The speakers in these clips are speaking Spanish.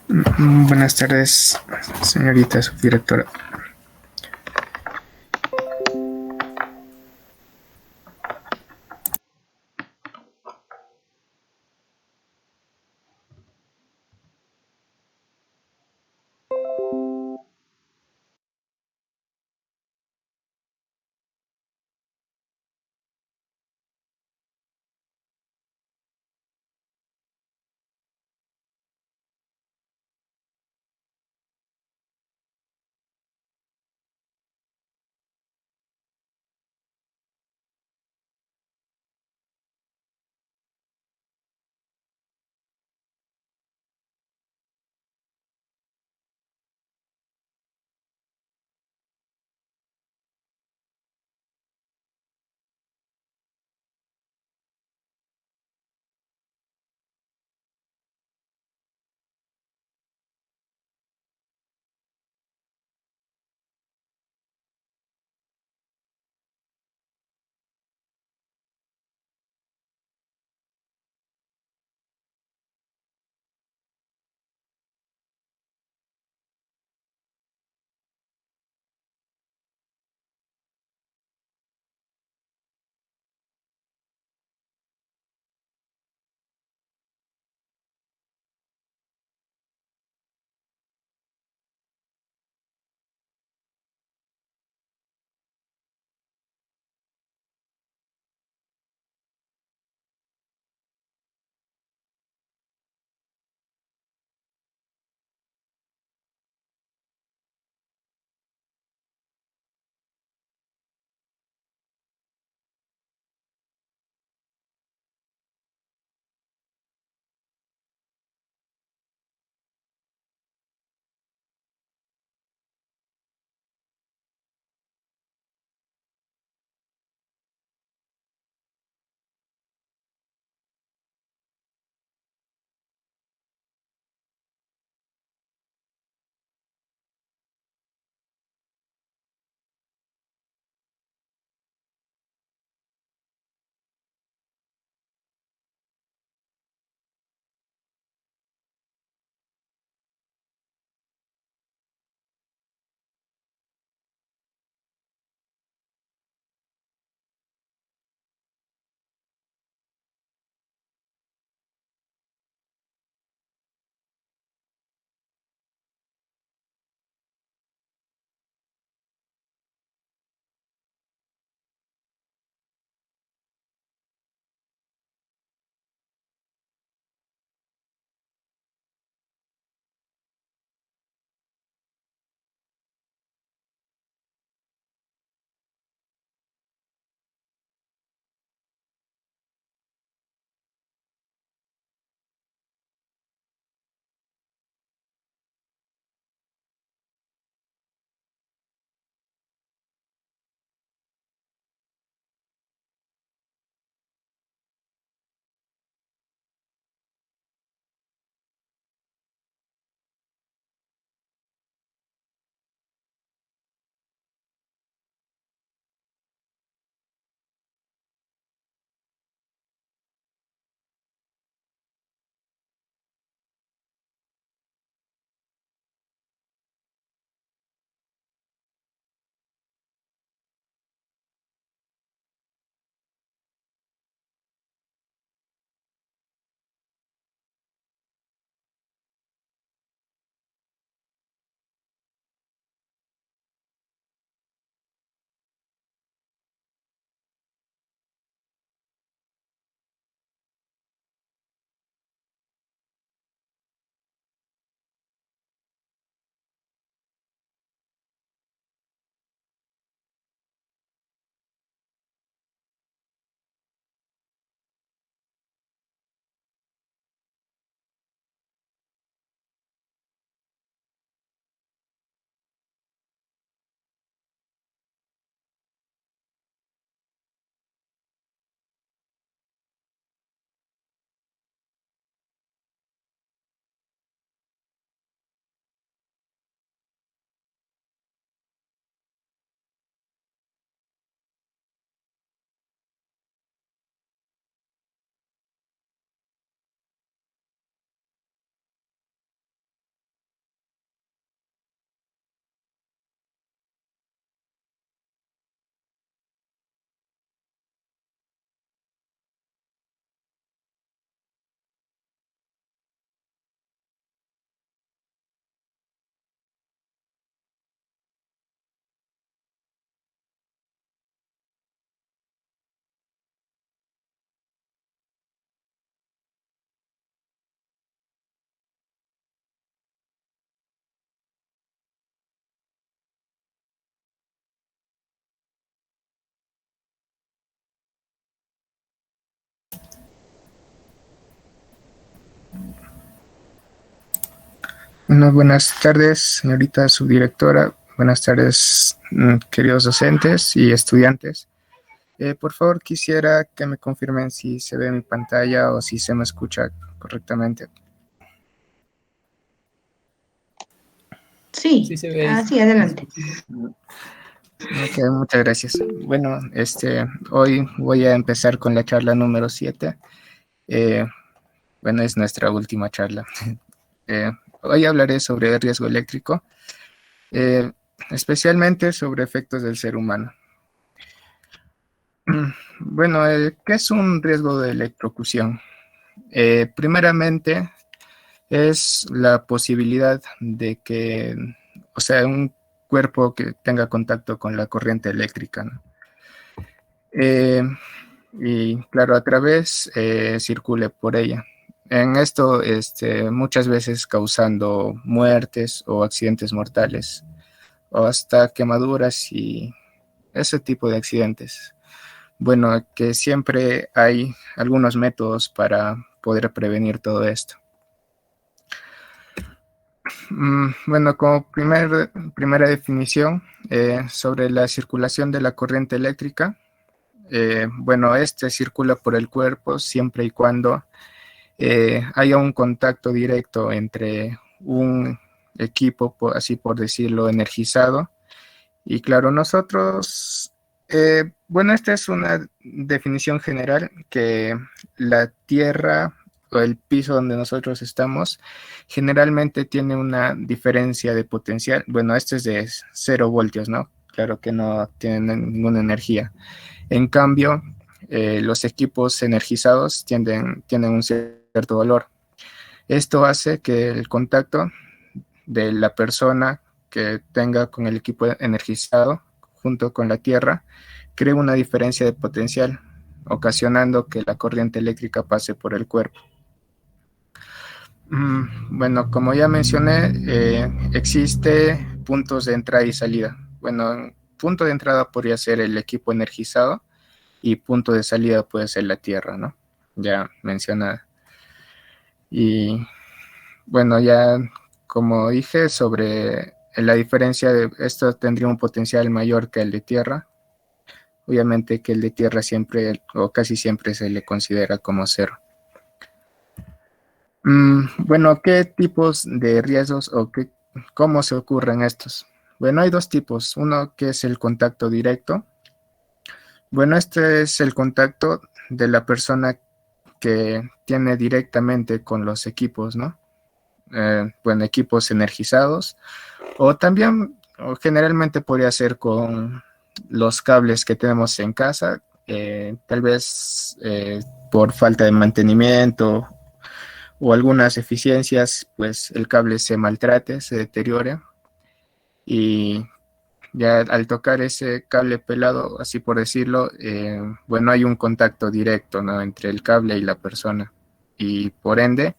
Buenas tardes, señorita subdirectora. Bueno, buenas tardes, señorita subdirectora. Buenas tardes, queridos docentes y estudiantes. Por favor, quisiera que me confirmen si se ve mi pantalla o si se me escucha correctamente. Sí, se ve. Sí, adelante. Ok, muchas gracias. Bueno, hoy voy a empezar con la charla número 7. Bueno, es nuestra última charla. Hoy hablaré sobre riesgo eléctrico, eh, especialmente sobre efectos del ser humano. Bueno, ¿qué es un riesgo de electrocución? Primeramente, es la posibilidad de que, o sea, un cuerpo que tenga contacto con la corriente eléctrica, ¿no? Y claro, a través circule por ella. En esto, muchas veces causando muertes o accidentes mortales, o hasta quemaduras y ese tipo de accidentes. Bueno, que siempre hay algunos métodos para poder prevenir todo esto. Bueno, como primera definición sobre la circulación de la corriente eléctrica, bueno, circula por el cuerpo siempre y cuando haya un contacto directo entre un equipo, así por decirlo, energizado. Y claro, nosotros, bueno, esta es una definición general que la Tierra o el piso donde nosotros estamos generalmente tiene una diferencia de potencial. Bueno, este es de 0 voltios, ¿no? Claro que no tienen ninguna energía. En cambio, los equipos energizados tienen un cierto valor. Esto hace que el contacto de la persona que tenga con el equipo energizado junto con la Tierra cree una diferencia de potencial, ocasionando que la corriente eléctrica pase por el cuerpo. Bueno, como ya mencioné, existe puntos de entrada y salida. Bueno, punto de entrada podría ser el equipo energizado y punto de salida puede ser la Tierra, ¿no? Ya mencionada. Y bueno, ya como dije sobre la diferencia de esto tendría un potencial mayor que el de Tierra. Obviamente que el de Tierra siempre o casi siempre se le considera como cero. Bueno, ¿qué tipos de riesgos o cómo se ocurren estos? Bueno, hay dos tipos. Uno que es el contacto directo. Bueno, este es el contacto de la persona que tiene directamente con los equipos, ¿no? Bueno, equipos energizados, o también, o generalmente podría ser con los cables que tenemos en casa, tal vez por falta de mantenimiento o algunas eficiencias, pues el cable se maltrate, se deteriore y ya al tocar ese cable pelado, así por decirlo, bueno, hay un contacto directo, ¿no?, entre el cable y la persona y por ende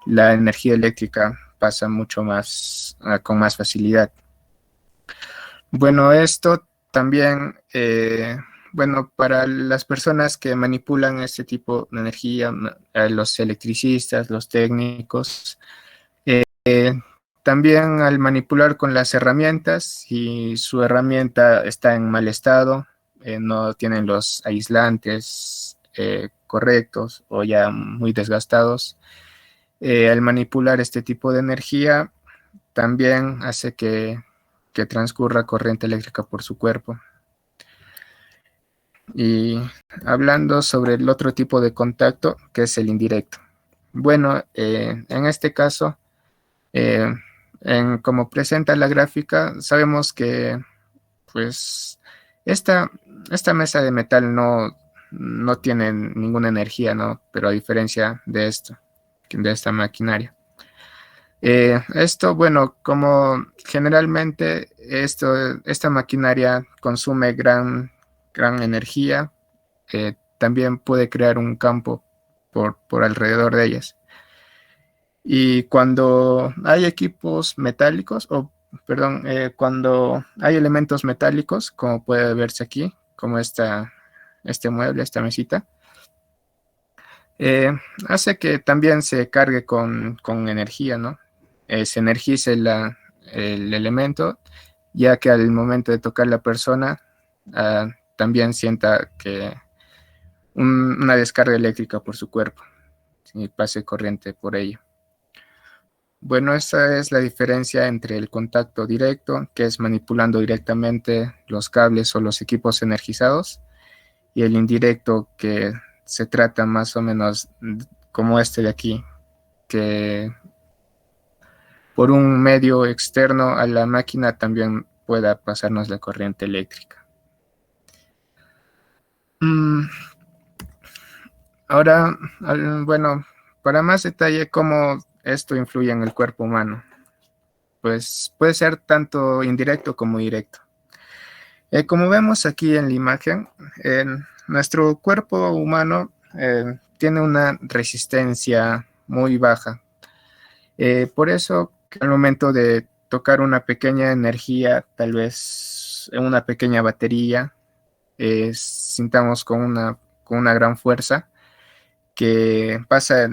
la energía eléctrica pasa mucho más, con más facilidad. Bueno, esto también, bueno, para las personas que manipulan este tipo de energía, los electricistas, los técnicos, también al manipular con las herramientas, si su herramienta está en mal estado, no tienen los aislantes correctos o ya muy desgastados, al manipular este tipo de energía también hace que transcurra corriente eléctrica por su cuerpo. Y hablando sobre el otro tipo de contacto, que es el indirecto. Bueno, en este caso, eh, como presenta la gráfica, sabemos que pues esta mesa de metal no tiene ninguna energía, ¿no? Pero a diferencia de esta maquinaria. Bueno, como generalmente esta maquinaria consume gran energía, también puede crear un campo por alrededor de ellas. Y cuando hay equipos metálicos, perdón, cuando hay elementos metálicos, como puede verse aquí, como este mueble, esta mesita, hace que también se cargue con energía, ¿no? se energice el elemento, ya que al momento de tocar la persona también sienta que una descarga eléctrica por su cuerpo y pase corriente por ello. Bueno, esa es la diferencia entre el contacto directo, que es manipulando directamente los cables o los equipos energizados, y el indirecto, que se trata más o menos como este de aquí, que por un medio externo a la máquina también pueda pasarnos la corriente eléctrica. Ahora, bueno, para más detalle, ¿cómo esto influye en el cuerpo humano? Pues puede ser tanto indirecto como directo. Como vemos aquí en la imagen, nuestro cuerpo humano tiene una resistencia muy baja. Por eso, al momento de tocar una pequeña energía, tal vez en una pequeña batería, sintamos con una gran fuerza que pasa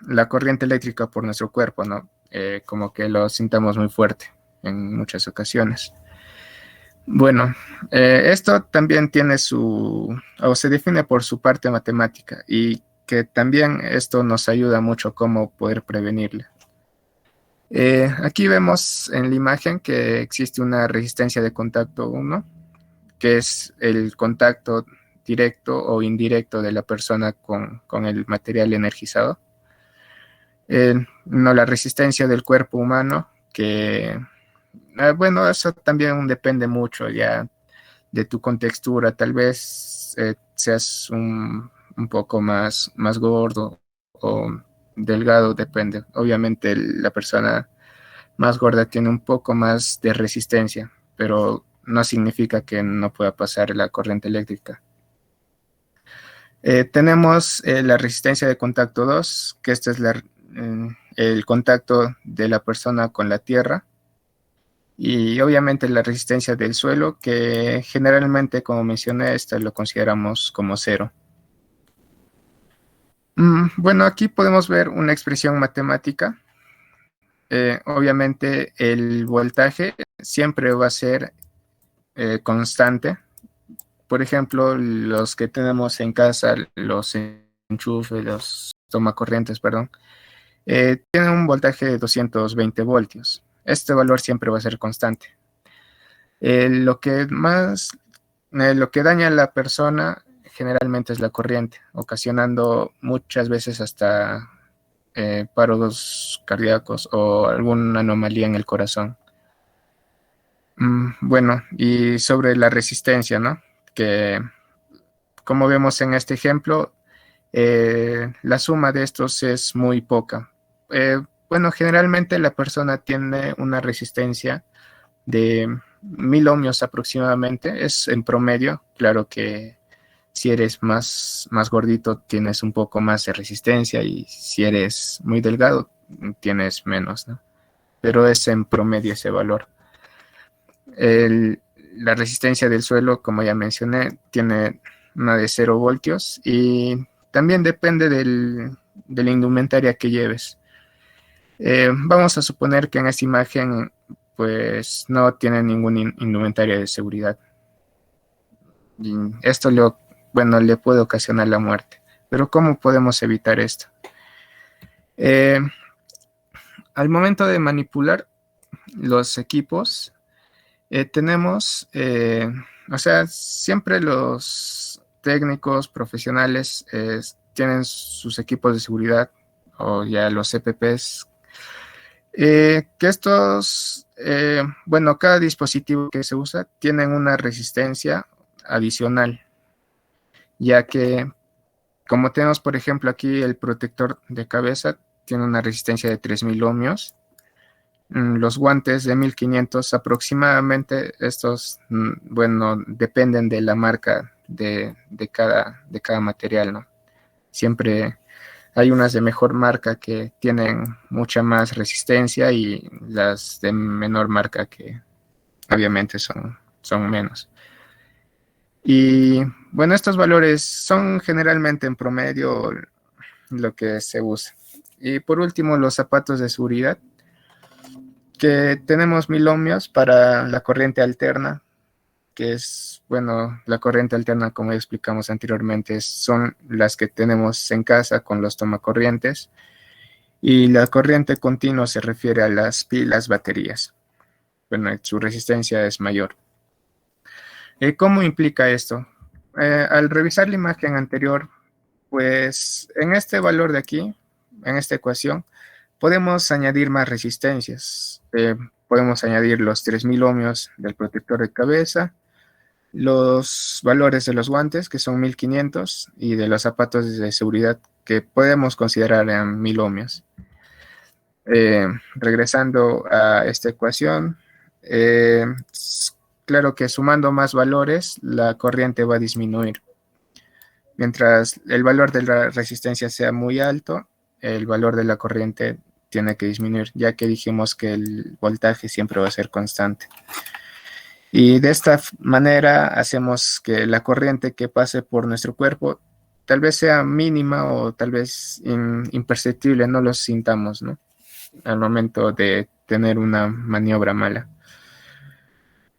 la corriente eléctrica por nuestro cuerpo, ¿no? Como que lo sintamos muy fuerte en muchas ocasiones. Bueno, esto también tiene o se define por su parte matemática, y que también esto nos ayuda mucho cómo poder prevenirla. Aquí vemos en la imagen que existe una resistencia de contacto 1, que es el contacto directo o indirecto de la persona con el material energizado. No, la resistencia del cuerpo humano, que bueno, eso también depende mucho ya de tu contextura. Tal vez seas un poco más gordo o delgado, depende. Obviamente la persona más gorda tiene un poco más de resistencia, pero no significa que no pueda pasar la corriente eléctrica. Tenemos la resistencia de contacto 2, que este es el contacto de la persona con la tierra. Y obviamente la resistencia del suelo, que generalmente, como mencioné, esta lo consideramos como 0. Bueno, aquí podemos ver una expresión matemática. Obviamente el voltaje siempre va a ser constante. Por ejemplo, los que tenemos en casa, los enchufes, los tomacorrientes, perdón, tienen un voltaje de 220 voltios. Este valor siempre va a ser constante. Lo que daña a la persona generalmente es la corriente, ocasionando muchas veces hasta paros cardíacos o alguna anomalía en el corazón. Bueno, y sobre la resistencia, ¿no? Que como vemos en este ejemplo, la suma de estos es muy poca. Bueno, generalmente la persona tiene una resistencia de 1000 ohmios aproximadamente, es en promedio. Claro que si eres más gordito tienes un poco más de resistencia, y si eres muy delgado tienes menos, ¿no? Pero es en promedio ese valor. La resistencia del suelo, como ya mencioné, tiene una de 0 voltios, y también depende de la indumentaria que lleves. Vamos a suponer que en esta imagen pues no tiene ninguna indumentaria de seguridad. Y esto le puede ocasionar la muerte. Pero ¿cómo podemos evitar esto? Al momento de manipular los equipos, tenemos, o sea, siempre los técnicos profesionales tienen sus equipos de seguridad, o ya los EPPs, que estos, bueno, cada dispositivo que se usa tienen una resistencia adicional, ya que como tenemos, por ejemplo, aquí el protector de cabeza tiene una resistencia de 3000 ohmios, los guantes de 1500 aproximadamente. Estos, bueno, dependen de la marca de cada material, ¿no? Siempre hay unas de mejor marca que tienen mucha más resistencia, y las de menor marca que obviamente son menos. Y bueno, estos valores son generalmente en promedio lo que se usa. Y por último, los zapatos de seguridad, que tenemos 1000 ohmios para la corriente alterna, que es, bueno, la corriente alterna, como ya explicamos anteriormente, son las que tenemos en casa con los tomacorrientes, y la corriente continua se refiere a las pilas, baterías. Bueno, su resistencia es mayor. ¿Cómo implica esto? Al revisar la imagen anterior, pues en este valor de aquí, en esta ecuación, podemos añadir más resistencias. Podemos añadir los 3000 ohmios del protector de cabeza, los valores de los guantes, que son 1500, y de los zapatos de seguridad, que podemos considerar en 1000 ohmios. Regresando a esta ecuación, claro que sumando más valores, la corriente va a disminuir. Mientras el valor de la resistencia sea muy alto, el valor de la corriente tiene que disminuir, ya que dijimos que el voltaje siempre va a ser constante. Y de esta manera hacemos que la corriente que pase por nuestro cuerpo tal vez sea mínima o tal vez imperceptible, no lo sintamos, ¿no?, al momento de tener una maniobra mala.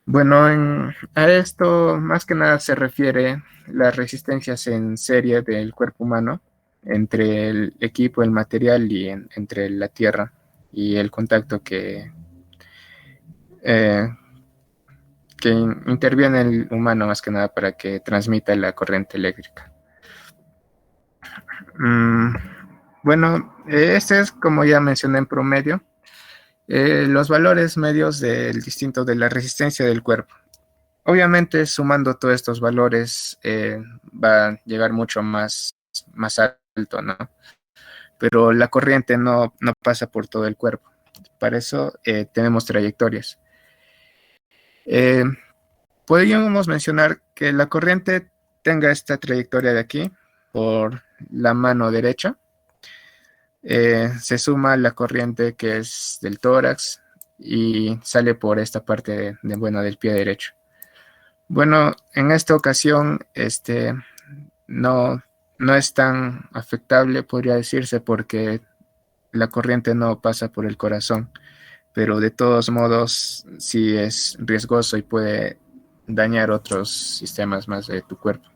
Bueno, a esto más que nada se refiere las resistencias en serie del cuerpo humano entre el equipo, el material y entre la tierra, y el contacto que interviene el humano más que nada para que transmita la corriente eléctrica. Bueno, este es, como ya mencioné, en promedio, los valores medios del distinto de la resistencia del cuerpo. Obviamente, sumando todos estos valores, va a llegar mucho más alto, ¿no? Pero la corriente no pasa por todo el cuerpo. Para eso tenemos trayectorias. Podríamos mencionar que la corriente tenga esta trayectoria de aquí, por la mano derecha. Se suma la corriente que es del tórax y sale por esta parte del pie derecho. Bueno, en esta ocasión no es tan afectable, podría decirse, porque la corriente no pasa por el corazón, pero de todos modos sí es riesgoso y puede dañar otros sistemas más de tu cuerpo.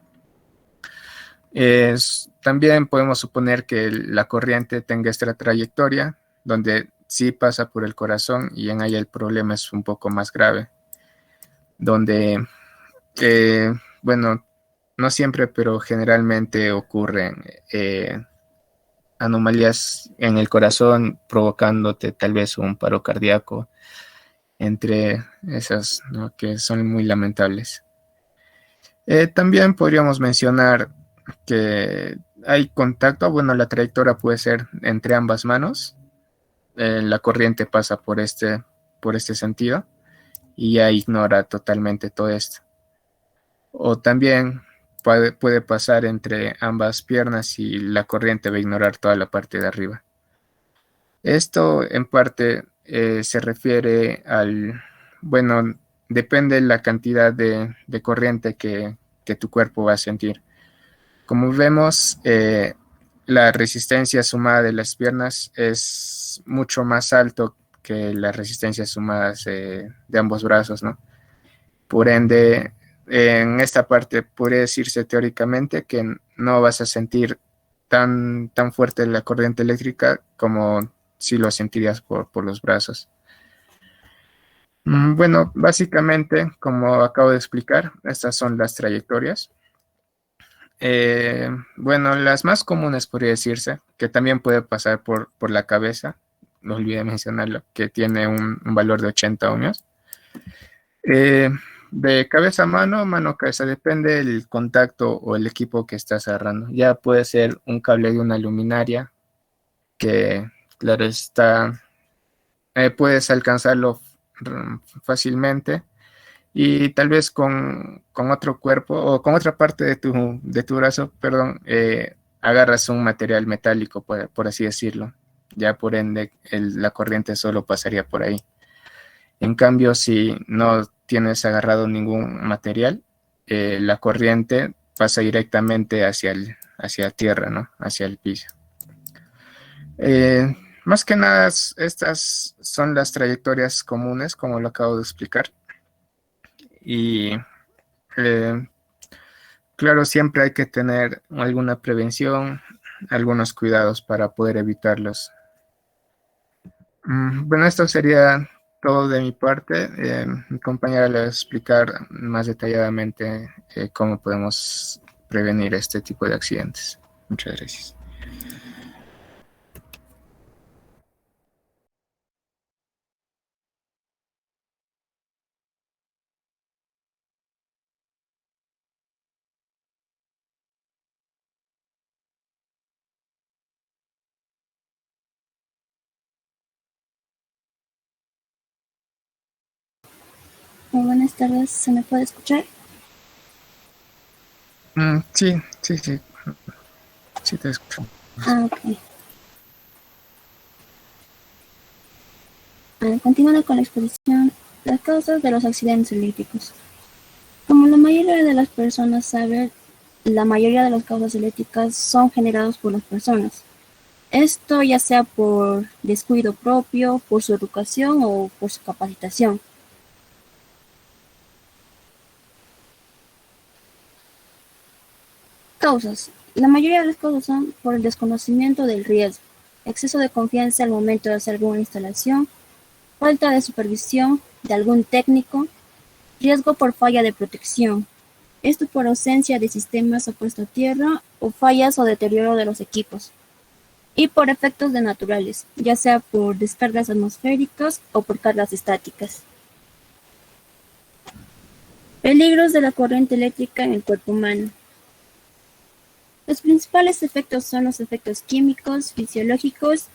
También podemos suponer que la corriente tenga esta trayectoria, donde sí pasa por el corazón, y en ahí el problema es un poco más grave, donde, bueno, no siempre, pero generalmente ocurren anomalías en el corazón, provocándote tal vez un paro cardíaco, entre esas, ¿no?, que son muy lamentables. También podríamos mencionar que hay contacto, bueno, la trayectoria puede ser entre ambas manos, la corriente pasa por este sentido y ya ignora totalmente todo esto. O también puede pasar entre ambas piernas y la corriente va a ignorar toda la parte de arriba. Esto en parte se refiere bueno, depende de la cantidad de corriente que tu cuerpo va a sentir. Como vemos, la resistencia sumada de las piernas es mucho más alto que las resistencias sumadas de ambos brazos, ¿no? Por ende, en esta parte podría decirse teóricamente que no vas a sentir tan fuerte la corriente eléctrica como si lo sentirías por los brazos. Bueno, básicamente, como acabo de explicar, estas son las trayectorias. Bueno, las más comunes podría decirse, que también puede pasar por la cabeza, no olvidé mencionarlo, que tiene un valor de 80 ohmios. De cabeza a mano cabeza, depende del contacto o el equipo que estás agarrando. Ya puede ser un cable de una luminaria, que claro está, puedes alcanzarlo fácilmente, y tal vez con otro cuerpo o con otra parte de tu brazo, perdón, agarras un material metálico, por así decirlo. Ya por ende la corriente solo pasaría por ahí. En cambio, si no tienes agarrado ningún material, la corriente pasa directamente hacia tierra, ¿no?, hacia el piso. Más que nada, estas son las trayectorias comunes, como lo acabo de explicar. Y eh, claro, siempre hay que tener alguna prevención, algunos cuidados para poder evitarlos. Bueno, esto sería todo de mi parte. Mi compañera le va a explicar más detalladamente cómo podemos prevenir este tipo de accidentes. Muchas gracias. Muy buenas tardes, ¿se me puede escuchar? Sí, sí, sí, sí te escucho. Ok. Continuando con la exposición, las causas de los accidentes eléctricos. Como la mayoría de las personas saben, la mayoría de las causas eléctricas son generadas por las personas. Esto ya sea por descuido propio, por su educación o por su capacitación. Causas. La mayoría de las causas son por el desconocimiento del riesgo, exceso de confianza al momento de hacer alguna instalación, falta de supervisión de algún técnico, riesgo por falla de protección, esto por ausencia de sistemas a puesto a tierra o fallas o deterioro de los equipos, y por efectos de naturales, ya sea por descargas atmosféricas o por cargas estáticas. Peligros de la corriente eléctrica en el cuerpo humano. Los principales efectos son los efectos químicos, fisiológicos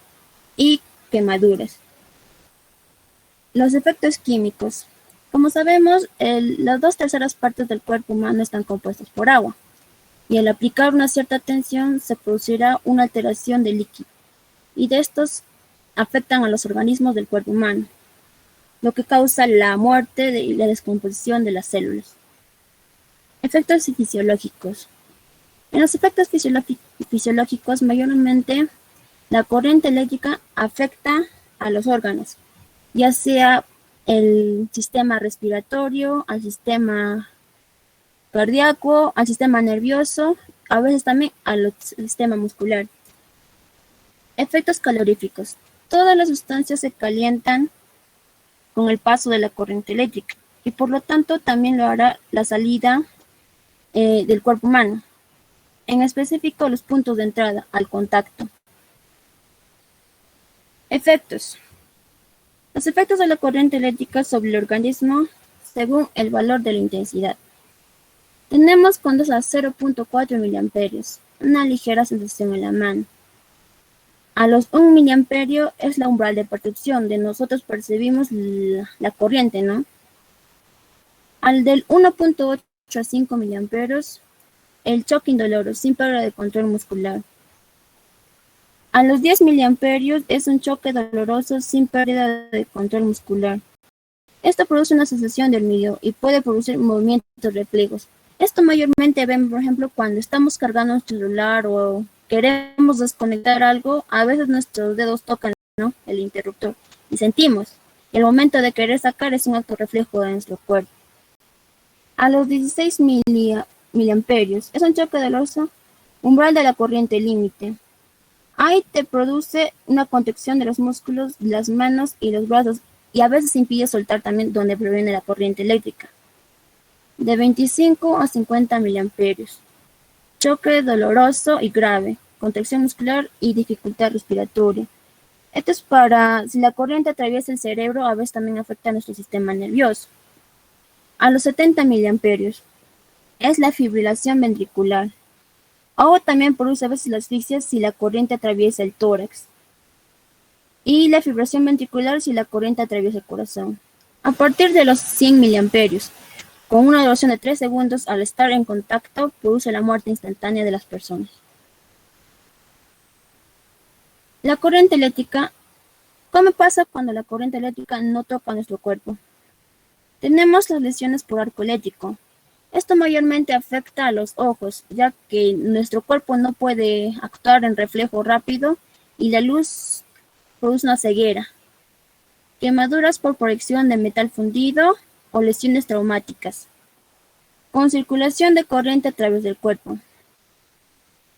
y quemaduras. Los efectos químicos. Como sabemos, las 2/3 del cuerpo humano están compuestos por agua, y al aplicar una cierta tensión se producirá una alteración del líquido, y de estos afectan a los organismos del cuerpo humano, lo que causa la muerte y la descomposición de las células. Efectos fisiológicos. En los efectos fisiológicos, mayormente la corriente eléctrica afecta a los órganos, ya sea el sistema respiratorio, al sistema cardíaco, al sistema nervioso, a veces también al sistema muscular. Efectos caloríficos. Todas las sustancias se calientan con el paso de la corriente eléctrica y por lo tanto también lo hará la salida del cuerpo humano, en específico los puntos de entrada al contacto. Efectos. Los efectos de la corriente eléctrica sobre el organismo según el valor de la intensidad. Tenemos cuando a 0.4 miliamperios, una ligera sensación en la mano. A los 1 miliamperio es la umbral de percepción, de nosotros percibimos la corriente, ¿no? Al del 1.8 a 5 miliamperios, el choque indoloro, sin pérdida de control muscular. A los 10 miliamperios es un choque doloroso sin pérdida de control muscular. Esto produce una sensación de hormigueo y puede producir movimientos reflejos. Esto mayormente vemos, por ejemplo, cuando estamos cargando nuestro celular o queremos desconectar algo, a veces nuestros dedos tocan, ¿no?, el interruptor y sentimos. El momento de querer sacar es un acto reflejo de nuestro cuerpo. A los 16 miliamperios es un choque doloroso, umbral de la corriente límite. Ahí te produce una contracción de los músculos, las manos y los brazos, y a veces impide soltar también donde proviene la corriente eléctrica. De 25 a 50 miliamperios. Choque doloroso y grave, contracción muscular y dificultad respiratoria. Esto es para, si la corriente atraviesa el cerebro, a veces también afecta a nuestro sistema nervioso. A los 70 miliamperios. Es la fibrilación ventricular. O también produce a veces la asfixia si la corriente atraviesa el tórax. Y la fibrilación ventricular si la corriente atraviesa el corazón. A partir de los 100 miliamperios, con una duración de 3 segundos, al estar en contacto, produce la muerte instantánea de las personas. La corriente eléctrica. ¿Cómo pasa cuando la corriente eléctrica no toca nuestro cuerpo? Tenemos las lesiones por arco eléctrico. Esto mayormente afecta a los ojos, ya que nuestro cuerpo no puede actuar en reflejo rápido y la luz produce una ceguera, quemaduras por proyección de metal fundido o lesiones traumáticas, con circulación de corriente a través del cuerpo.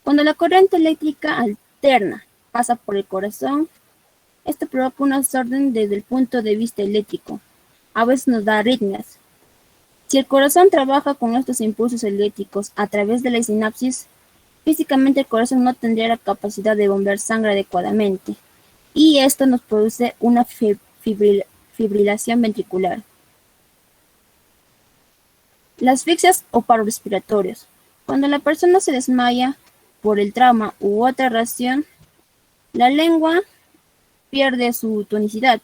Cuando la corriente eléctrica alterna pasa por el corazón, esto provoca un desorden desde el punto de vista eléctrico. A veces nos da arritmias. Si el corazón trabaja con estos impulsos eléctricos a través de la sinapsis, físicamente el corazón no tendría la capacidad de bombear sangre adecuadamente, y esto nos produce una fibrilación ventricular. Las asfixias o paros respiratorios. Cuando la persona se desmaya por el trauma u otra razón, la lengua pierde su tonicidad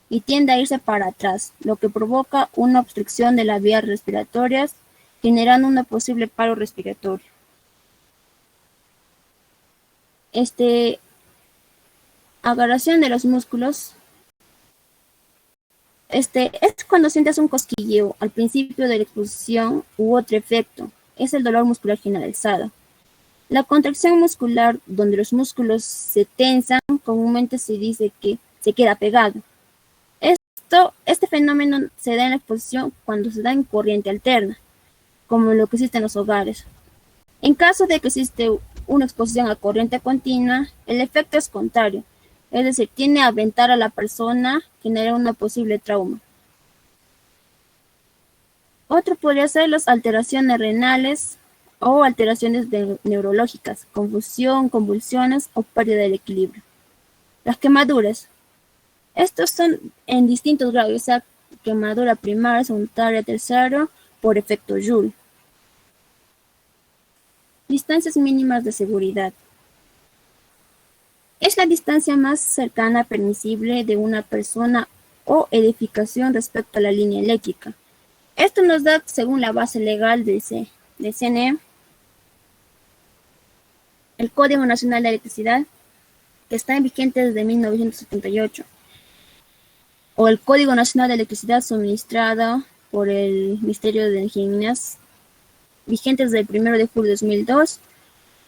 y tiende a irse para atrás, lo que provoca una obstrucción de las vías respiratorias, generando un posible paro respiratorio. Agarración de los músculos. Es cuando sientes un cosquilleo al principio de la exposición u otro efecto. Es el dolor muscular generalizado. La contracción muscular, donde los músculos se tensan, comúnmente se dice que se queda pegado. Este fenómeno se da en la exposición cuando se da en corriente alterna, como lo que existe en los hogares. En caso de que existe una exposición a corriente continua, el efecto es contrario, es decir, tiende a aventar a la persona, genera una posible trauma. Otro podría ser las alteraciones renales o alteraciones neurológicas, confusión, convulsiones o pérdida del equilibrio. Las quemaduras. Estos son en distintos grados, o sea, quemadura primaria, secundaria, tercera, por efecto Joule. Distancias mínimas de seguridad. Es la distancia más cercana permisible de una persona o edificación respecto a la línea eléctrica. Esto nos da, según la base legal del CNE, el Código Nacional de Electricidad, que está vigente desde 1978, o el Código Nacional de Electricidad suministrado por el Ministerio de Energía y Minas, vigente desde el 1 de julio de 2002,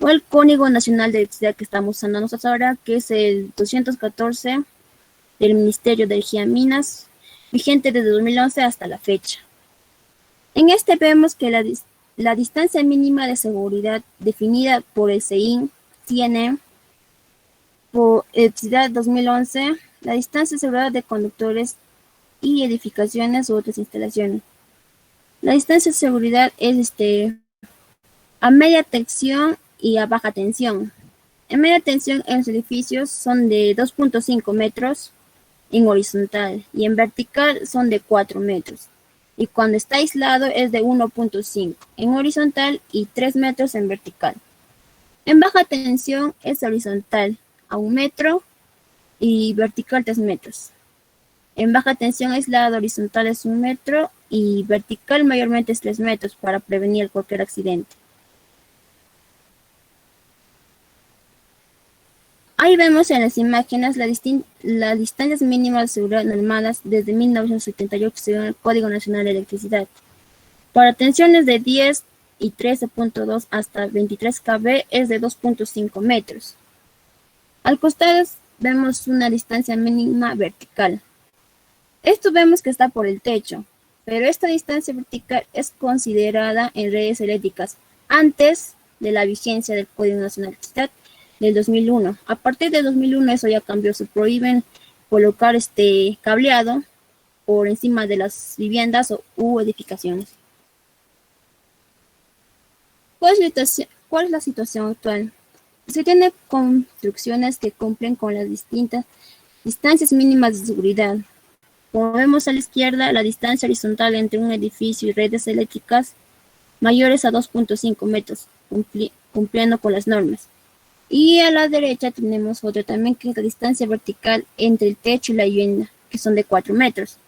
o el Código Nacional de Electricidad que estamos usando nosotros ahora, que es el 214 del Ministerio de Energía y Minas, vigente desde 2011 hasta la fecha. En este vemos que la distancia mínima de seguridad definida por el CNE, por Electricidad 2011, la distancia de seguridad de conductores y edificaciones u otras instalaciones. La distancia de seguridad es a media tensión y a baja tensión. En media tensión en los edificios son de 2.5 metros en horizontal y en vertical son de 4 metros. Y cuando está aislado es de 1.5 en horizontal y 3 metros en vertical. En baja tensión es horizontal a 1 metro y vertical 3 metros. En baja tensión aislado horizontal es 1 metro y vertical mayormente es 3 metros para prevenir cualquier accidente. Ahí vemos en las imágenes las distancias mínimas de seguridad normadas desde 1978 según el Código Nacional de Electricidad. Para tensiones de 10 y 13.2 hasta 23 kV es de 2.5 metros. Al costado vemos una distancia mínima vertical. Esto vemos que está por el techo, pero esta distancia vertical es considerada en redes eléctricas antes de la vigencia del Código Nacional de Electricidad del 2001. A partir de 2001 eso ya cambió, se prohíben colocar cableado por encima de las viviendas u edificaciones. ¿Cuál es la situación actual? Se tiene construcciones que cumplen con las distintas distancias mínimas de seguridad. Como vemos a la izquierda, la distancia horizontal entre un edificio y redes eléctricas mayores a 2.5 metros, cumpliendo con las normas. Y a la derecha tenemos otra también, que es la distancia vertical entre el techo y la vivienda, que son de 4 metros.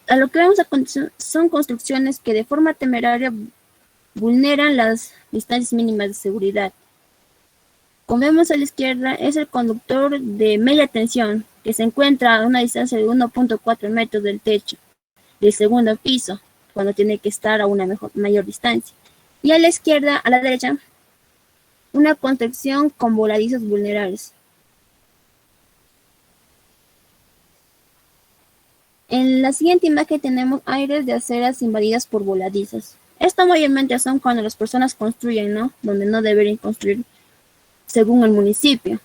A lo que vemos a continuación son construcciones que de forma temeraria vulneran las distancias mínimas de seguridad. Como vemos a la izquierda, es el conductor de media tensión, que se encuentra a una distancia de 1.4 metros del techo del segundo piso, cuando tiene que estar a una mayor distancia. Y a la izquierda, a la derecha, una construcción con voladizos vulnerables. En la siguiente imagen tenemos áreas de aceras invadidas por voladizos. Esto mayormente son cuando las personas construyen, ¿no? Donde no deberían construir según el municipio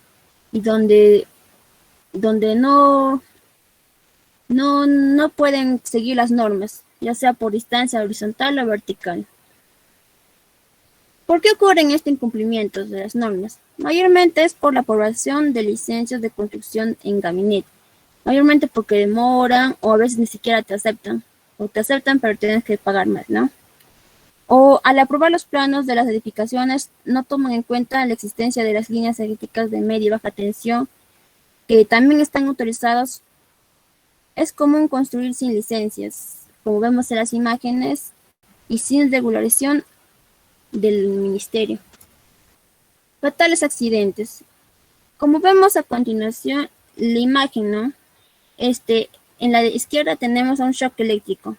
y donde no pueden seguir las normas, ya sea por distancia horizontal o vertical. ¿Por qué ocurren estos incumplimientos de las normas? Mayormente es por la aprobación de licencias de construcción en gabinete. Mayormente porque demoran o a veces ni siquiera te aceptan. O te aceptan pero tienes que pagar más, ¿no? O al aprobar los planos de las edificaciones no toman en cuenta la existencia de las líneas eléctricas de media y baja tensión que también están autorizadas. Es común construir sin licencias, como vemos en las imágenes, y sin regularización del ministerio. Fatales accidentes. Como vemos a continuación la imagen, ¿no? En la izquierda tenemos a un shock eléctrico,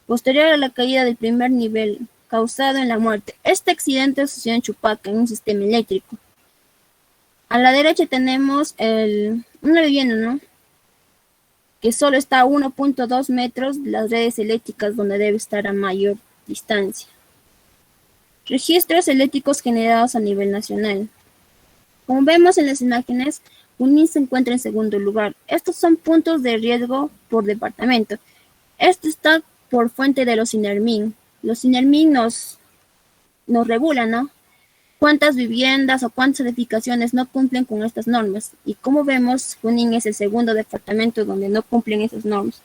posterior a la caída del primer nivel, causado en la muerte. Este accidente sucedió en Chupaca, en un sistema eléctrico. A la derecha tenemos una vivienda, ¿no? Que solo está a 1.2 metros de las redes eléctricas donde debe estar a mayor distancia. Registros eléctricos generados a nivel nacional. Como vemos en las imágenes, Junín se encuentra en segundo lugar. Estos son puntos de riesgo por departamento. Esto está por fuente de los INERMIN. Los INERMIN nos regulan, ¿no? Cuántas viviendas o cuántas edificaciones no cumplen con estas normas. Y como vemos, Junín es el segundo departamento donde no cumplen esas normas.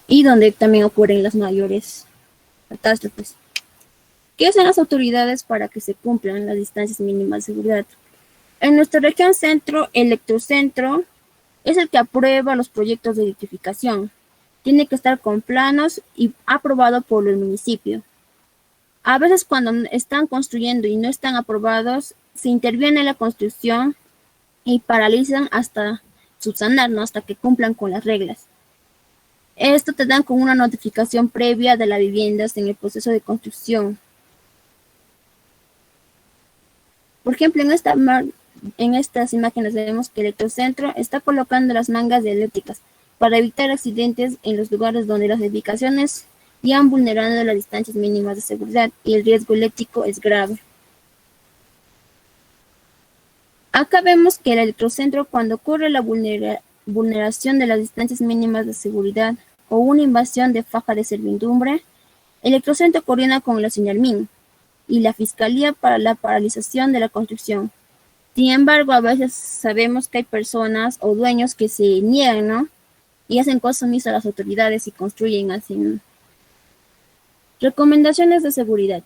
Y donde también ocurren las mayores catástrofes. ¿Qué hacen las autoridades para que se cumplan las distancias mínimas de seguridad? En nuestra región centro, Electrocentro es el que aprueba los proyectos de electrificación. Tiene que estar con planos y aprobado por el municipio. A veces cuando están construyendo y no están aprobados, se interviene en la construcción y paralizan hasta subsanar, ¿no? Hasta que cumplan con las reglas. Esto te dan con una notificación previa de las viviendas en el proceso de construcción. Por ejemplo, en estas imágenes vemos que Electrocentro está colocando las mangas de eléctricas para evitar accidentes en los lugares donde las edificaciones ya han vulnerado las distancias mínimas de seguridad y el riesgo eléctrico es grave. Acá vemos que el Electrocentro, cuando ocurre la vulneración de las distancias mínimas de seguridad o una invasión de faja de servidumbre, Electrocentro coordina con la INERMIN y la Fiscalía para la paralización de la construcción. Sin embargo, a veces sabemos que hay personas o dueños que se niegan, ¿no? Y hacen caso omiso a las autoridades y construyen así, ¿no? Recomendaciones de seguridad.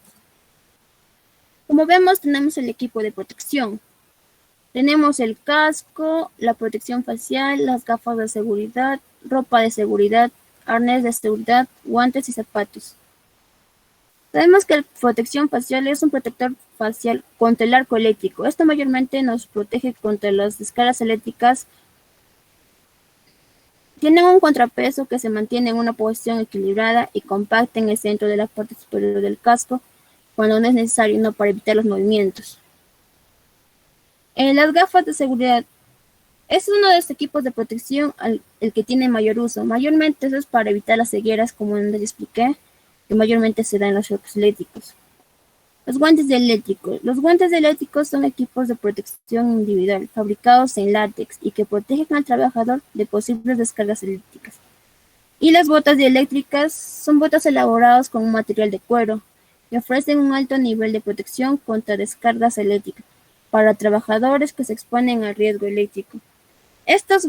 Como vemos, tenemos el equipo de protección. Tenemos el casco, la protección facial, las gafas de seguridad, ropa de seguridad, arnés de seguridad, guantes y zapatos. Sabemos que la protección facial es un protector facial contra el arco eléctrico. Esto mayormente nos protege contra las descargas eléctricas. Tienen un contrapeso que se mantiene en una posición equilibrada y compacta en el centro de la parte superior del casco cuando no es necesario, ¿no? Para evitar los movimientos. Las gafas de seguridad es uno de los equipos de protección el que tiene mayor uso. Mayormente eso es para evitar las cegueras, como les expliqué, que mayormente se da en los shocks eléctricos. Los guantes eléctricos. Los guantes eléctricos son equipos de protección individual fabricados en látex y que protegen al trabajador de posibles descargas eléctricas. Y las botas eléctricas son botas elaboradas con un material de cuero que ofrecen un alto nivel de protección contra descargas eléctricas para trabajadores que se exponen al riesgo eléctrico. Estas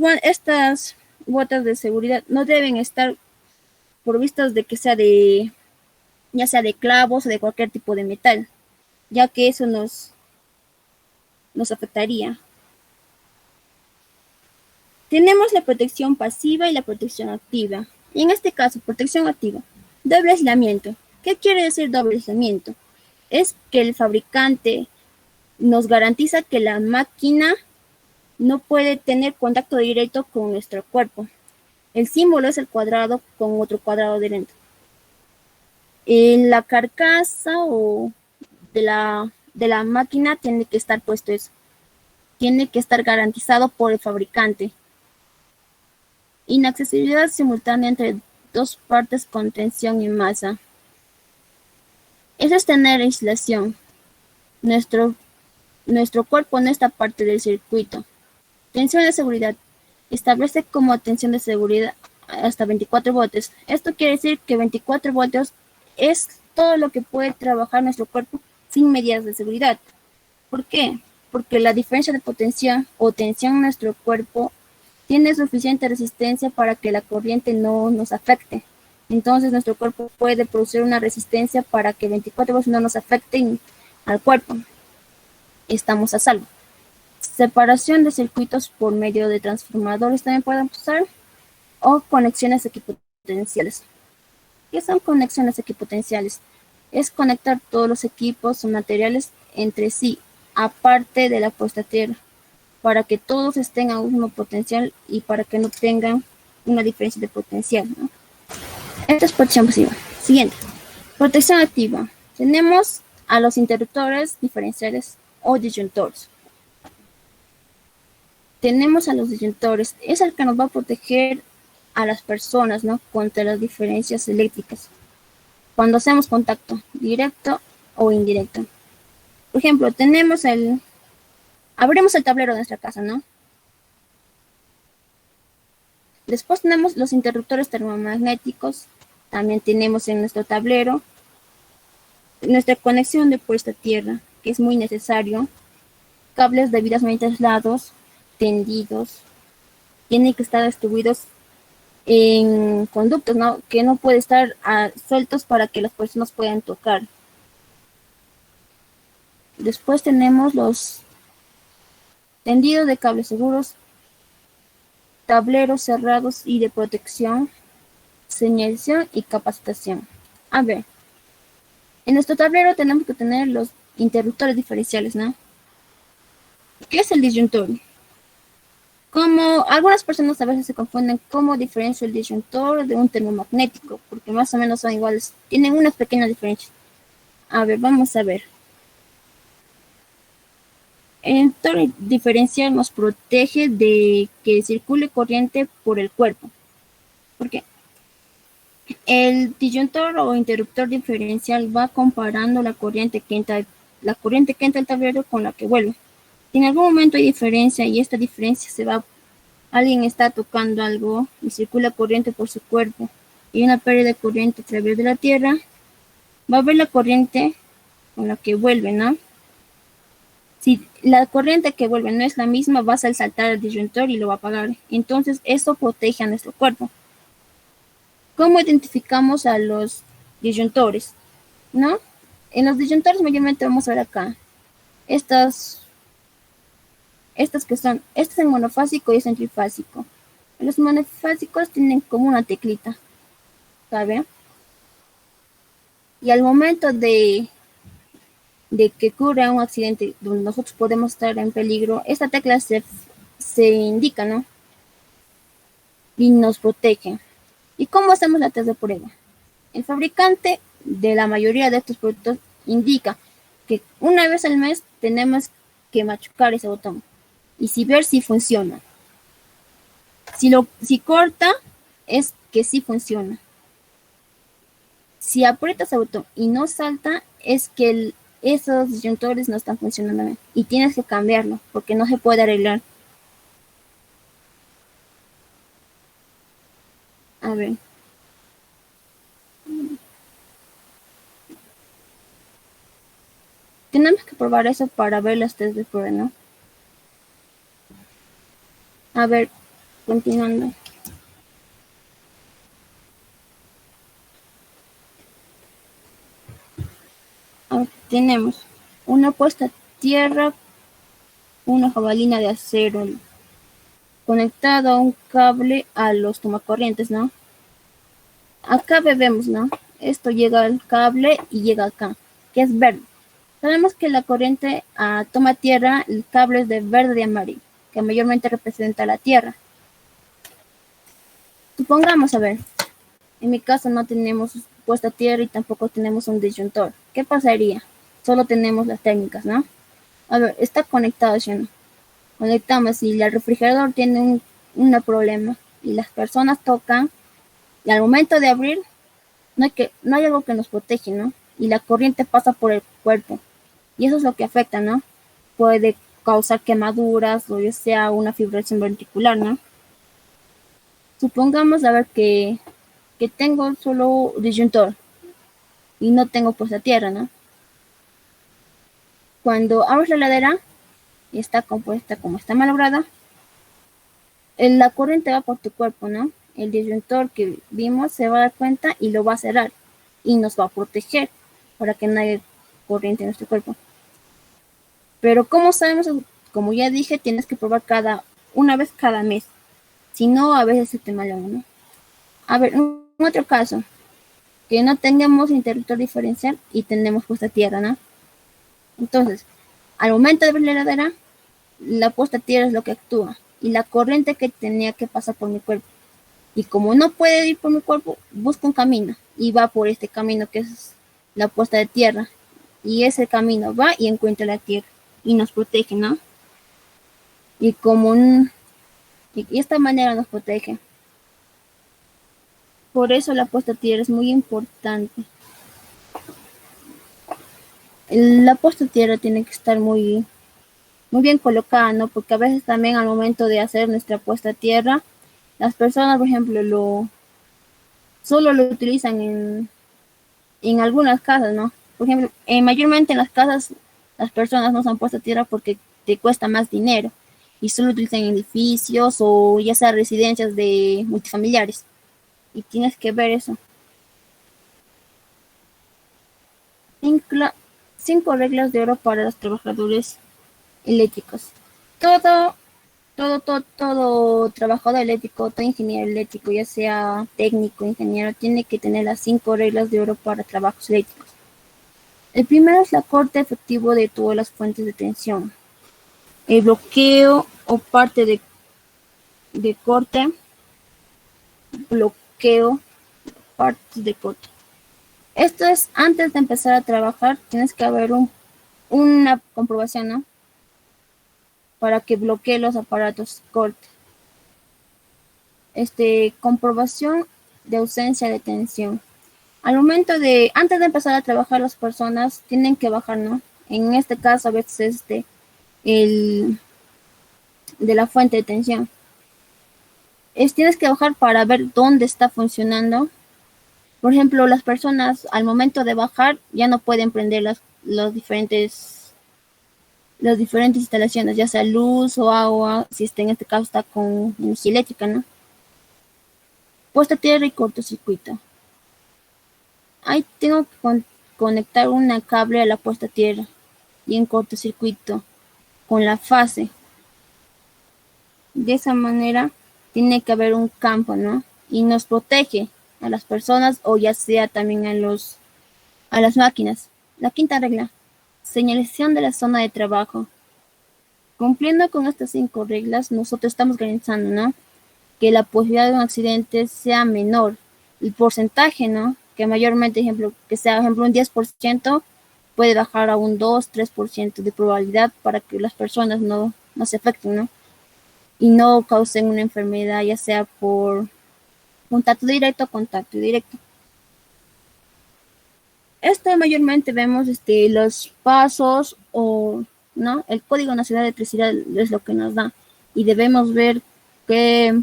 botas de seguridad no deben estar provistas de que sea ya sea de clavos o de cualquier tipo de metal, ya que eso nos afectaría. Tenemos la protección pasiva y la protección activa. Y en este caso, protección activa, doble aislamiento. ¿Qué quiere decir doble aislamiento? Es que el fabricante nos garantiza que la máquina no puede tener contacto directo con nuestro cuerpo. El símbolo es el cuadrado con otro cuadrado dentro. En la carcasa o de la de la máquina tiene que estar puesto eso. Tiene que estar garantizado por el fabricante. Inaccesibilidad simultánea entre dos partes con tensión y masa. Eso es tener aislación. Nuestro cuerpo en esta parte del circuito. Tensión de seguridad. Establece como tensión de seguridad hasta 24 voltios. Esto quiere decir que 24 voltios es todo lo que puede trabajar nuestro cuerpo sin medidas de seguridad. ¿Por qué? Porque la diferencia de potencia o tensión en nuestro cuerpo tiene suficiente resistencia para que la corriente no nos afecte. Entonces nuestro cuerpo puede producir una resistencia para que 24 voltios no nos afecten al cuerpo. Estamos a salvo. Separación de circuitos por medio de transformadores también pueden usar, o conexiones equipotenciales. ¿Qué son conexiones equipotenciales? Es conectar todos los equipos o materiales entre sí, aparte de la puesta a tierra, para que todos estén a un mismo potencial y para que no tengan una diferencia de potencial, ¿no? Esta es protección pasiva. Siguiente. Protección activa. Tenemos a los interruptores diferenciales o disyuntores. Tenemos a los disyuntores. Es el que nos va a proteger a las personas, ¿no?, contra las diferencias eléctricas cuando hacemos contacto directo o indirecto. Por ejemplo, abrimos el tablero de nuestra casa, ¿no? Después tenemos los interruptores termomagnéticos. También tenemos en nuestro tablero nuestra conexión de puesta a tierra, que es muy necesario. Cables debidamente aislados, tendidos, tienen que estar distribuidos en conductos, ¿no?, que no pueden estar sueltos para que las personas puedan tocar. Después tenemos los tendidos de cables seguros, tableros cerrados y de protección, señalización y capacitación. A ver, en nuestro tablero tenemos que tener los interruptores diferenciales, ¿no? ¿Qué es el disyuntor? Como algunas personas a veces se confunden cómo diferencia el disyuntor de un termomagnético, porque más o menos son iguales, tienen unas pequeñas diferencias. A ver, vamos a ver. El interruptor diferencial nos protege de que circule corriente por el cuerpo. ¿Por qué? El disyuntor o interruptor diferencial va comparando la corriente que entra al tablero con la que vuelve. Si en algún momento hay diferencia y esta diferencia alguien está tocando algo y circula corriente por su cuerpo y una pérdida de corriente a través de la tierra, va a ver la corriente con la que vuelve, ¿no? Si la corriente que vuelve no es la misma, vas a saltar el disyuntor y lo va a apagar. Entonces, eso protege a nuestro cuerpo. ¿Cómo identificamos a los disyuntores? ¿No? En los disyuntores mayormente vamos a ver acá. Estas que son, este es el monofásico y este es el trifásico. Los monofásicos tienen como una teclita, ¿sabe? Y al momento de que ocurra un accidente donde nosotros podemos estar en peligro, esta tecla se indica, ¿no? Y nos protege. ¿Y cómo hacemos la test de prueba? El fabricante de la mayoría de estos productos indica que una vez al mes tenemos que machucar ese botón y ver si funciona. Si corta, es que sí funciona. Si aprietas el botón y no salta, es que esos disyuntores no están funcionando bien y tienes que cambiarlo porque no se puede arreglar. A ver. Tenemos que probar eso para ver las test de prueba, ¿no? A ver, continuando. Tenemos una puesta a tierra, una jabalina de acero conectada a un cable a los tomacorrientes, ¿no? Acá vemos, ¿no? Esto llega al cable y llega acá, que es verde. Sabemos que la corriente toma tierra, el cable es de verde y amarillo, que mayormente representa la tierra. Supongamos, a ver, en mi caso no tenemos puesta a tierra y tampoco tenemos un disyuntor. ¿Qué pasaría? solo tenemos las técnicas, ¿no? A ver, está conectado, ¿sí o no? Conectamos y el refrigerador tiene un problema y las personas tocan y al momento de abrir no hay algo que nos protege, ¿no? Y la corriente pasa por el cuerpo y eso es lo que afecta, ¿no? Puede causar quemaduras o ya sea una fibración ventricular, ¿no? Supongamos, a ver, que tengo solo disyuntor y no tengo puesta a tierra, ¿no? Cuando abres la heladera y está compuesta como está malograda, la corriente va por tu cuerpo, ¿no? El disyuntor que vimos se va a dar cuenta y lo va a cerrar y nos va a proteger para que no haya corriente en nuestro cuerpo. Pero ¿cómo sabemos? Como ya dije, tienes que probar una vez cada mes. Si no, a veces se te malogra, ¿no? A ver, un otro caso, que no tengamos interruptor diferencial y tenemos puesta a tierra, ¿no? Entonces, al momento de abrir la heladera, la puesta a tierra es lo que actúa y la corriente que tenía que pasar por mi cuerpo. Y como no puede ir por mi cuerpo, busca un camino y va por este camino que es la puesta de tierra. Y ese camino va y encuentra la tierra y nos protege, ¿no? Y y esta manera nos protege. Por eso la puesta a tierra es muy importante. La puesta a tierra tiene que estar muy bien colocada, ¿no? Porque a veces también al momento de hacer nuestra puesta a tierra, las personas, por ejemplo, solo lo utilizan en algunas casas, ¿no? Por ejemplo, mayormente en las casas las personas no se han puesto a tierra porque te cuesta más dinero y solo utilizan en edificios o ya sea residencias de multifamiliares. Y tienes que ver eso. Cinco, cinco reglas de oro para los trabajadores eléctricos. Todo, todo trabajador eléctrico, todo ingeniero eléctrico, ya sea técnico, ingeniero, tiene que tener las 5 reglas de oro para trabajos eléctricos. El primero es la corte efectivo de todas las fuentes de tensión. El bloqueo o parte de corte, bloqueo, partes de corte. Esto es antes de empezar a trabajar, tienes que haber una comprobación, ¿no? Para que bloquee los aparatos corte. Comprobación de ausencia de tensión. Antes de empezar a trabajar, las personas tienen que bajar, ¿no? En este caso, a veces el de la fuente de tensión. Tienes que bajar para ver dónde está funcionando. Por ejemplo, las personas al momento de bajar ya no pueden prender las diferentes instalaciones, ya sea luz o agua, si en este caso está con energía eléctrica, ¿no? Puesta a tierra y cortocircuito. Ahí tengo que conectar una cable a la puesta a tierra y en cortocircuito con la fase. De esa manera tiene que haber un campo, ¿no? Y nos protege a las personas o ya sea también a las máquinas. La quinta regla, señalización de la zona de trabajo. Cumpliendo con estas 5 reglas, nosotros estamos garantizando, ¿no? Que la posibilidad de un accidente sea menor. El porcentaje, ¿no? Que mayormente, que sea, ejemplo, un 10%, puede bajar a un 2-3% de probabilidad para que las personas no se afecten, ¿no? Y no causen una enfermedad, ya sea por contacto directo o contacto directo. Esto mayormente vemos los pasos o no, el Código Nacional de Electricidad es lo que nos da y debemos ver qué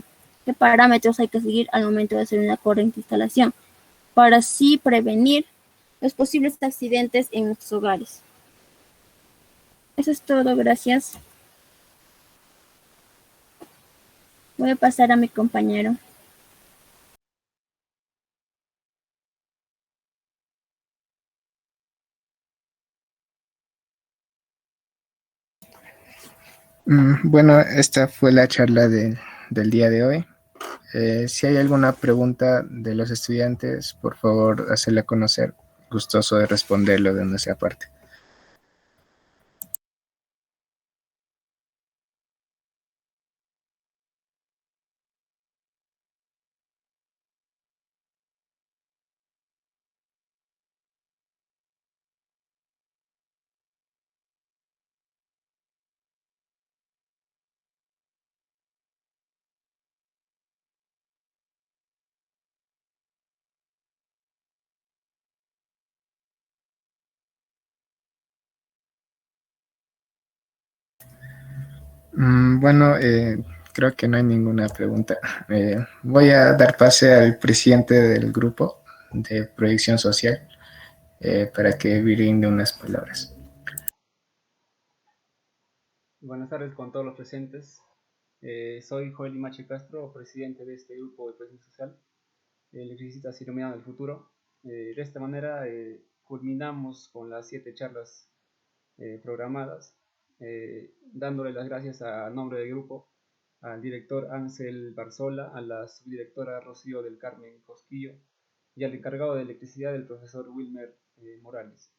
parámetros hay que seguir al momento de hacer una correcta instalación para así prevenir los posibles accidentes en nuestros hogares. Eso es todo, gracias. Voy a pasar a mi compañero. Bueno, esta fue la charla del día de hoy. Si hay alguna pregunta de los estudiantes, por favor, hacerla conocer. Gustoso de responderlo de nuestra parte. Bueno, creo que no hay ninguna pregunta. Voy a dar pase al presidente del grupo de proyección social para que brinde unas palabras. Buenas tardes con todos los presentes. Soy Joel Imache Castro, presidente de este grupo de presión social, Electricistas Iluminando el Futuro. De esta manera culminamos con las 7 charlas programadas, dándole las gracias a nombre del grupo al director Ángel Barzola, a la subdirectora Rocío del Carmen Cosquillo y al encargado de electricidad, el profesor Wilmer Morales,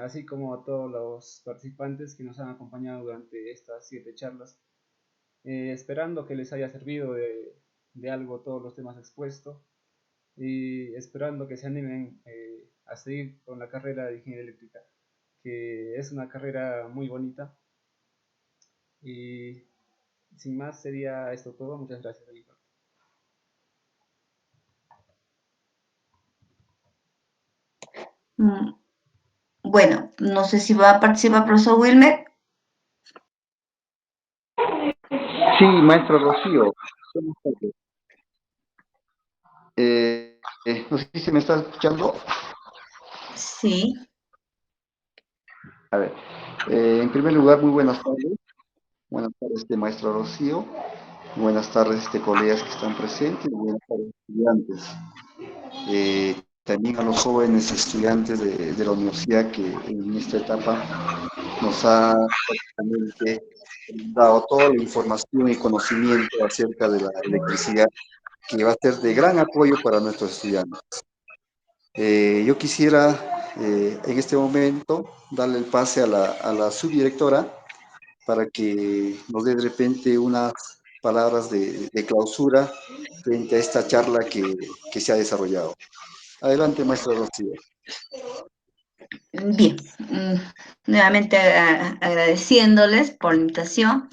así como a todos los participantes que nos han acompañado durante estas 7 charlas, esperando que les haya servido de algo todos los temas expuestos y esperando que se animen a seguir con la carrera de ingeniería eléctrica, que es una carrera muy bonita. Y sin más sería esto todo. Muchas gracias de mi parte. Bueno, no sé si va a participar el profesor Wilmer. Sí, maestra Rocío. No sé si me está escuchando. Sí. A ver, en primer lugar, muy buenas tardes. Buenas tardes, maestra Rocío. Buenas tardes, colegas que están presentes. Buenas tardes, estudiantes. También a los jóvenes estudiantes de la universidad que en esta etapa nos ha prácticamente dado toda la información y conocimiento acerca de la electricidad, que va a ser de gran apoyo para nuestros estudiantes. Yo quisiera en este momento darle el pase a la subdirectora para que nos dé de repente unas palabras de clausura frente a esta charla que se ha desarrollado. Adelante, maestra Rocío. Bien, nuevamente agradeciéndoles por la invitación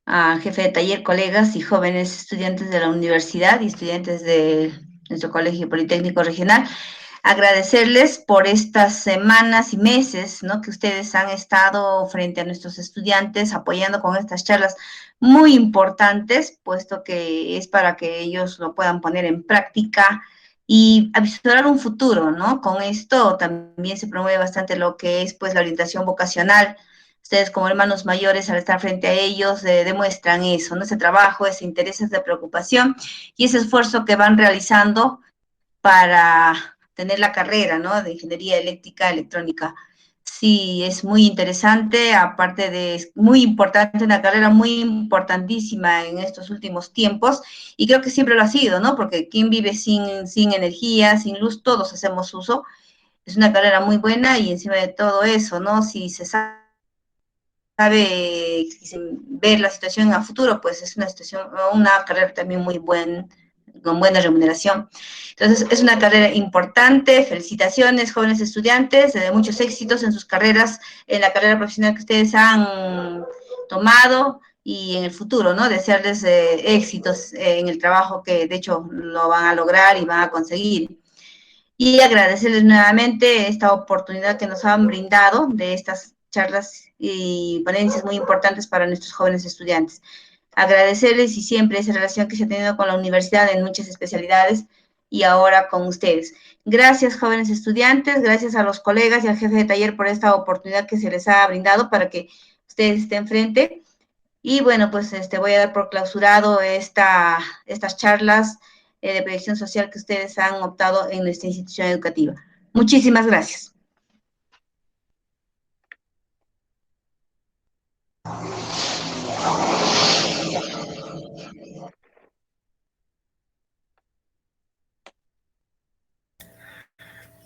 al jefe de taller, colegas y jóvenes estudiantes de la universidad y estudiantes de nuestro Colegio Politécnico Regional. Agradecerles por estas semanas y meses, ¿no?, que ustedes han estado frente a nuestros estudiantes apoyando con estas charlas muy importantes, puesto que es para que ellos lo puedan poner en práctica y avisorar un futuro, ¿no? Con esto también se promueve bastante lo que es, pues, la orientación vocacional. Ustedes como hermanos mayores, al estar frente a ellos, demuestran eso, ¿no? Ese trabajo, ese interés, esa preocupación y ese esfuerzo que van realizando para tener la carrera, ¿no?, de ingeniería eléctrica, electrónica. Sí, es muy interesante, aparte de muy importante, una carrera muy importantísima en estos últimos tiempos, y creo que siempre lo ha sido, ¿no? Porque ¿quién vive sin energía, sin luz? Todos hacemos uso. Es una carrera muy buena y encima de todo eso, ¿no? Si se sabe ver la situación a futuro, pues es una situación, una carrera también muy buena, con buena remuneración. Entonces, es una carrera importante. Felicitaciones, jóvenes estudiantes, muchos éxitos en sus carreras, en la carrera profesional que ustedes han tomado y en el futuro, ¿no? Desearles éxitos en el trabajo que, de hecho, lo van a lograr y van a conseguir. Y agradecerles nuevamente esta oportunidad que nos han brindado de estas charlas y ponencias muy importantes para nuestros jóvenes estudiantes. Agradecerles y siempre esa relación que se ha tenido con la universidad en muchas especialidades y ahora con ustedes. Gracias, jóvenes estudiantes, gracias a los colegas y al jefe de taller por esta oportunidad que se les ha brindado para que ustedes estén frente. Y bueno, pues voy a dar por clausurado estas charlas de proyección social que ustedes han optado en nuestra institución educativa. Muchísimas gracias.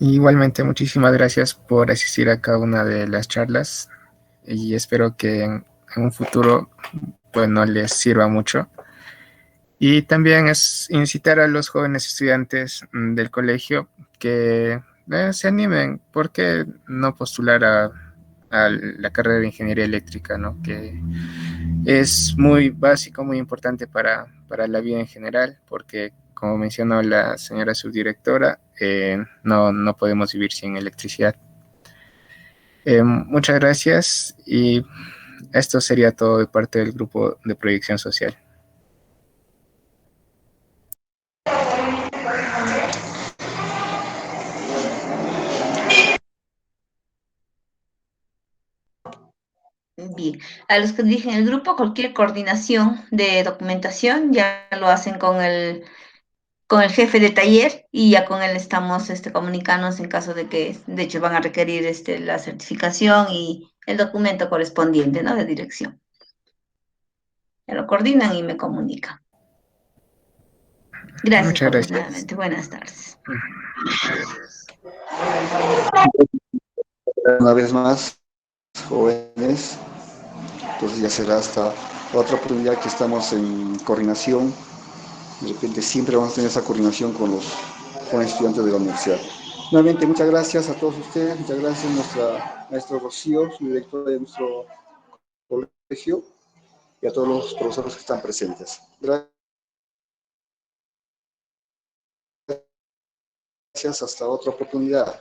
Igualmente, muchísimas gracias por asistir a cada una de las charlas y espero que en un futuro pues no les sirva mucho. Y también es incitar a los jóvenes estudiantes del colegio que se animen, ¿por qué no postular a la carrera de ingeniería eléctrica, ¿no? Que es muy básico, muy importante para la vida en general, porque como mencionó la señora subdirectora, no podemos vivir sin electricidad. Muchas gracias y esto sería todo de parte del grupo de proyección social. Bien, a los que dije en el grupo, cualquier coordinación de documentación ya lo hacen con el jefe de taller y ya con él estamos comunicándonos en caso de que, de hecho, van a requerir la certificación y el documento correspondiente, ¿no? De dirección. Ya lo coordinan y me comunican. Gracias, Muchas jóvenes, gracias. nuevamente. Buenas tardes. Una vez más, jóvenes, entonces ya será hasta otra oportunidad que estamos en coordinación. De repente siempre vamos a tener esa coordinación con los estudiantes de la universidad. Nuevamente, muchas gracias a todos ustedes, muchas gracias a nuestra maestra Rocío, su directora de nuestro colegio, y a todos los profesores que están presentes. Gracias, hasta otra oportunidad.